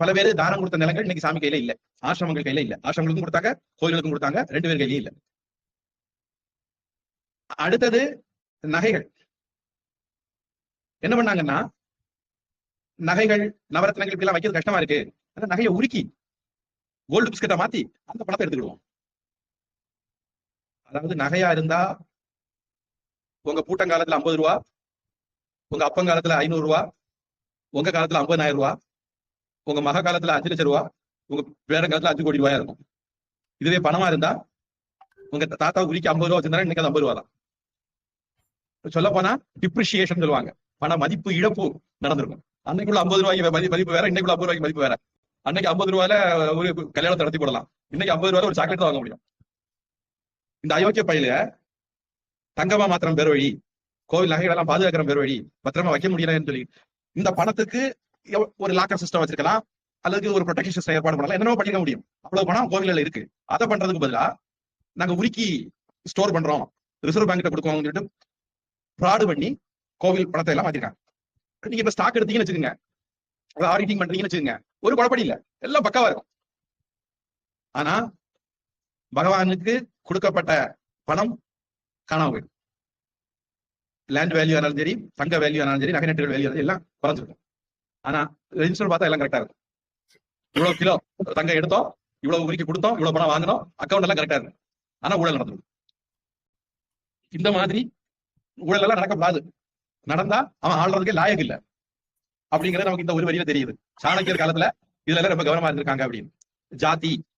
பல பேர் தானம் கொடுத்த நிலங்கள் இன்னைக்கு சாமி கையில இல்ல, ஆசிரமங்கள் கையில இல்ல. ஆசிரமங்களுக்கும் கொடுத்தாங்க, கோயிலுக்கும் கொடுத்தாங்க, 2 பேர் கையிலும் இல்ல. அடுத்தது நகைகள். என்ன பண்ணாங்கன்னா, நகைகள் நவரத்னங்களுக்கு எல்லாம் வைக்கிறது கஷ்டமா இருக்கு, அந்த நகையை உருக்கி கோல்டு பிஸ்கட்டை மாத்தி அந்த பணத்தை எடுத்துக்கிடுவோம். அதாவது நகையா இருந்தா உங்க பூட்டங்காலத்துல 50 ரூபா, உங்க அப்பங்காலத்துல 500 ரூபா, உங்க காலத்துல 50,000 ரூபா, உங்க மக காலத்துல 5 லட்சம் ரூபா, உங்க பேர காலத்துல 5 கோடி ரூபாயா இருக்கும். இதுவே பணமா இருந்தா உங்க தாத்தா உரிக்கு 50 ரூபா வச்சிருந்தா இன்னைக்கு 50 ரூபா தான். சொல்ல போனா டிப்ரிசியேஷன் சொல்லுவாங்க, பண மதிப்பு இழப்பு நடந்திருக்கும். அன்னைக்குள்ள 50 ரூபாய்க்கு மதிப்பு வேற, இன்னைக்குள்ள 50 ரூபாய்க்கு மதிப்பு வேற. அன்னைக்கு 50 ரூபாயில ஒரு கல்யாணத்தை நடத்தி போடலாம், இன்னைக்கு 50 ரூபாயில ஒரு சாக்லேட் தான் வாங்க முடியும். இந்த அயோக்கிய பையில தங்கமா மாத்திரம் பேர் வழி, கோவில் நகைகளெல்லாம் பாதுகாக்கிற பேர் வழி, பத்திரமா வைக்க முடியலன்னு சொல்லி இந்த பணத்துக்கு ஒரு லாக்கர் சிஸ்டம் வச்சிருக்கலாம், அல்லது ஒரு ப்ரொடெக்ஷன் சிஸ்டம் ஏற்பாடு பண்ணலாம், என்னென்ன பண்ணிக்க முடியும். அவ்வளவு பணம் கோவில்ல இருக்கு. அதை பண்றதுக்கு பதிலா நாங்க உருக்கி ஸ்டோர் பண்றோம், ரிசர்வ் பேங்க்ல கொடுக்குவோம் சொல்லிட்டு ஃப்ராடு பண்ணி கோவில் பணத்தை எல்லாம் மாத்திருக்காங்க. நீங்க இப்ப ஸ்டாக் எடுத்தீங்கன்னு வச்சுக்கோங்க, ஆடிட்டிங் பண்றீங்கன்னு வச்சுக்கோங்க, ஒரு குழப்படி இல்ல, எல்லாம் பக்காவா இருக்கும். ஆனா பகவானுக்கு கொடுக்கப்பட்ட பணம் காணாம போயிடும். லேண்ட் வேல்யூ ஆனாலும் சரி, தங்க வேல்யூ ஆனாலும் சரி, நகை நட்டுகள் வேல்யூ எல்லாம் குறைஞ்சிருக்கும். ஆனா ரெஜிஸ்டர் பார்த்தா எல்லாம் கரெக்டா இருக்கும். இவ்வளவு கிலோ தங்கம் எடுத்தோம், இவ்வளவு உரிக்கி கொடுத்தோம், இவ்வளவு பணம் வாங்கினோம், அக்கௌண்ட் எல்லாம் கரெக்டா இருக்கு. ஆனா ஊழல் நடந்தது. இந்த மாதிரி ஊழல் எல்லாம் நடக்கப்படாது. நடந்தா அவன் ஆள்றதுக்கே லாயக்கு இல்ல அப்படிங்கிறது நமக்கு இந்த ஒரு வரியில தெரியுது. சாணக்கியர் காலத்துல இதுல எல்லாம் ரொம்ப கவனமா இருந்திருக்காங்க அப்படின்னு. ஜாதி